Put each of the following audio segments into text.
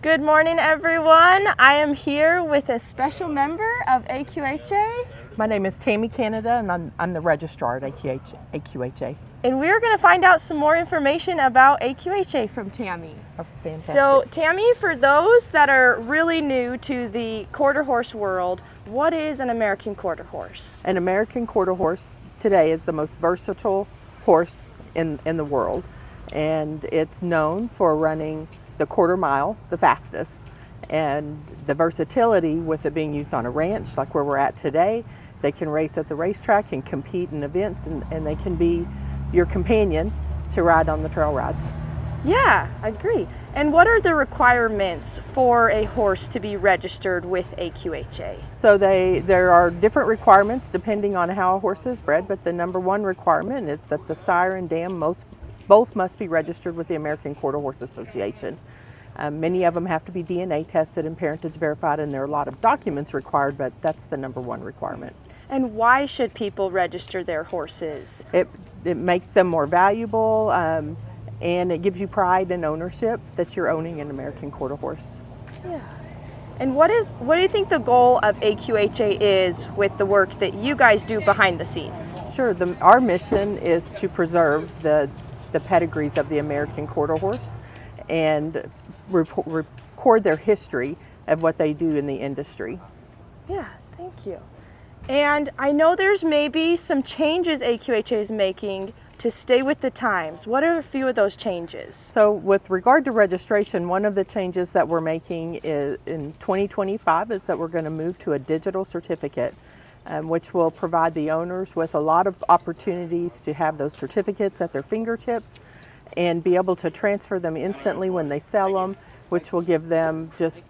Good morning, everyone. I am here with a special member of AQHA. My name is Tammy Canada, and I'm the registrar at AQHA. And we're going to find out some more information about AQHA from Tammy. Oh, fantastic. So, Tammy, for those that are really new to the quarter horse world, what is an American quarter horse? An American quarter horse today is the most versatile horse in the world, and it's known for running the quarter mile the fastest. And the versatility with it being used on a ranch like where we're at today, they can race at the racetrack and compete in events, and they can be your companion to ride on the trail rides. Yeah, I agree. And what are the requirements for a horse to be registered with AQHA? So there are different requirements depending on how a horse is bred, but the number one requirement is that the sire and dam both must be registered with the American Quarter Horse Association. Many of them have to be DNA tested and parentage verified, and there are a lot of documents required, but that's the number one requirement. And why should people register their horses? It makes them more valuable, and it gives you pride and ownership that you're owning an American quarter horse. Yeah. And what do you think the goal of AQHA is with the work that you guys do behind the scenes? Sure. Our mission is to preserve the pedigrees of the American quarter horse and record their history of what they do in the industry. Yeah, thank you. And I know there's maybe some changes AQHA is making to stay with the times. What are a few of those changes? So with regard to registration, one of the changes that we're making is in 2025 is that we're going to move to a digital certificate, which will provide the owners with a lot of opportunities to have those certificates at their fingertips and be able to transfer them instantly when they sell them, which will give them just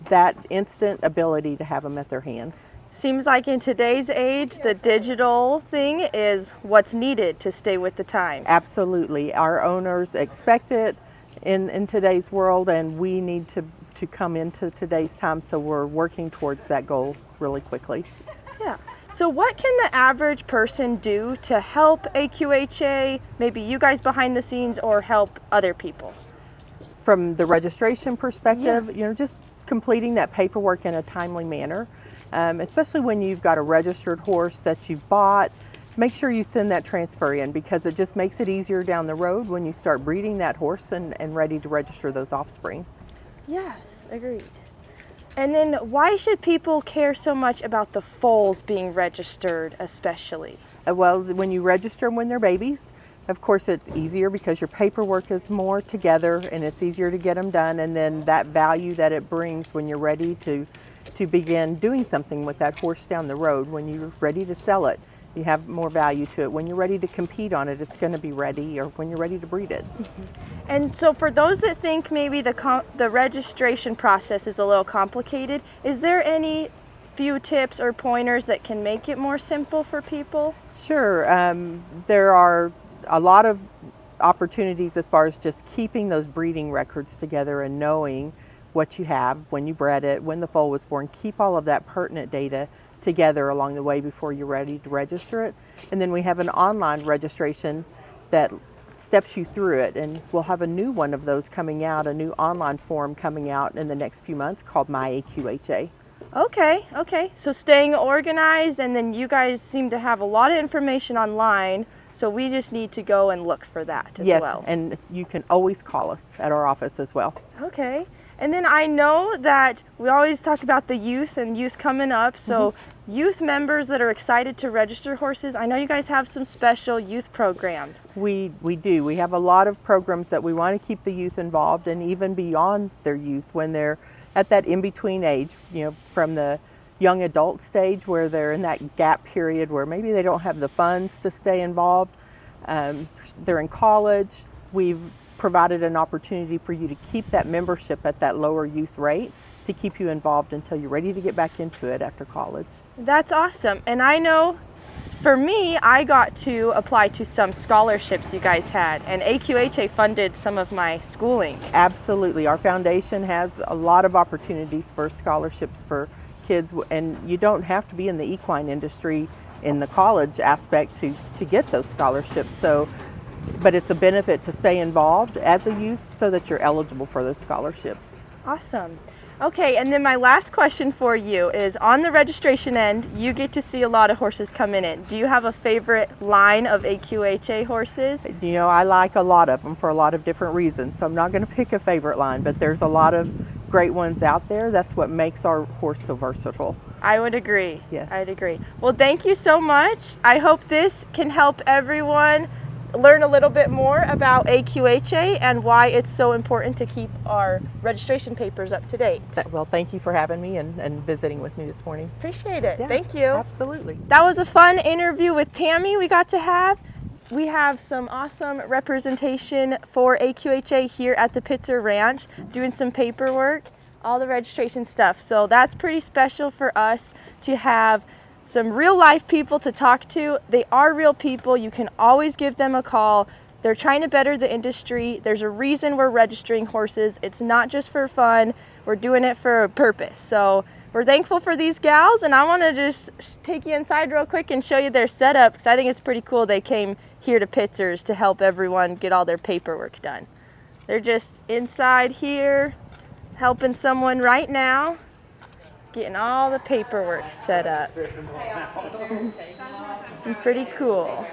that instant ability to have them at their hands. Seems like in today's age, the digital thing is what's needed to stay with the times. Absolutely. Our owners expect it in today's world, and we need to come into today's time, so we're working towards that goal really quickly. Yeah. So what can the average person do to help AQHA, maybe you guys behind the scenes, or help other people? From the registration perspective, just completing that paperwork in a timely manner. Especially when you've got a registered horse that you've bought, make sure you send that transfer in, because it just makes it easier down the road when you start breeding that horse and ready to register those offspring. Yes, agreed. And then why should people care so much about the foals being registered especially? Well, when you register them when they're babies, of course it's easier because your paperwork is more together and it's easier to get them done, and then that value that it brings when you're ready to begin doing something with that horse down the road. When you're ready to sell it, you have more value to it. When you're ready to compete on it, it's going to be ready, or when you're ready to breed it. Mm-hmm. And so for those that think maybe the registration process is a little complicated, is there any few tips or pointers that can make it more simple for people? Sure. There are a lot of opportunities as far as just keeping those breeding records together and knowing what you have, when you bred it, when the foal was born. Keep all of that pertinent data together along the way before you're ready to register it. And then we have an online registration that steps you through it, and we'll have a new one of those coming out, a new online form coming out in the next few months called My AQHA. Okay. So staying organized, and then you guys seem to have a lot of information online, so we just need to go and look for that as well. Yes, and you can always call us at our office as well. Okay. And then I know that we always talk about the youth and youth coming up. So youth members that are excited to register horses, I know you guys have some special youth programs. We do. We have a lot of programs that we want to keep the youth involved, and even beyond their youth when they're at that in-between age, from the young adult stage where they're in that gap period where maybe they don't have the funds to stay involved. They're in college. We've provided an opportunity for you to keep that membership at that lower youth rate to keep you involved until you're ready to get back into it after college. That's awesome. And I know for me, I got to apply to some scholarships you guys had, and AQHA funded some of my schooling. Absolutely. Our foundation has a lot of opportunities for scholarships for kids, and you don't have to be in the equine industry in the college aspect to get those scholarships. But it's a benefit to stay involved as a youth so that you're eligible for those scholarships. Awesome. Okay, and then my last question for you is, on the registration end, you get to see a lot of horses coming in. Do you have a favorite line of AQHA horses? You know, I like a lot of them for a lot of different reasons, so I'm not going to pick a favorite line, but there's a lot of great ones out there. That's what makes our horse so versatile. I would agree. Yes. I'd agree. Well, thank you so much. I hope this can help everyone learn a little bit more about AQHA and why it's so important to keep our registration papers up to date. Well, thank you for having me and visiting with me this morning. Appreciate it. Yeah, Thank you. Absolutely. That was a fun interview with Tammy we got to have. We have some awesome representation for AQHA here at the Pitzer Ranch, doing some paperwork, all the registration stuff. So that's pretty special for us to have some real life people to talk to. They are real people. You can always give them a call. They're trying to better the industry. There's a reason we're registering horses. It's not just for fun. We're doing it for a purpose. So we're thankful for these gals, and I want to just take you inside real quick and show you their setup, because I think it's pretty cool they came here to Pitzer's to help everyone get all their paperwork done. They're just inside here helping someone right now, getting all the paperwork set up. Pretty cool.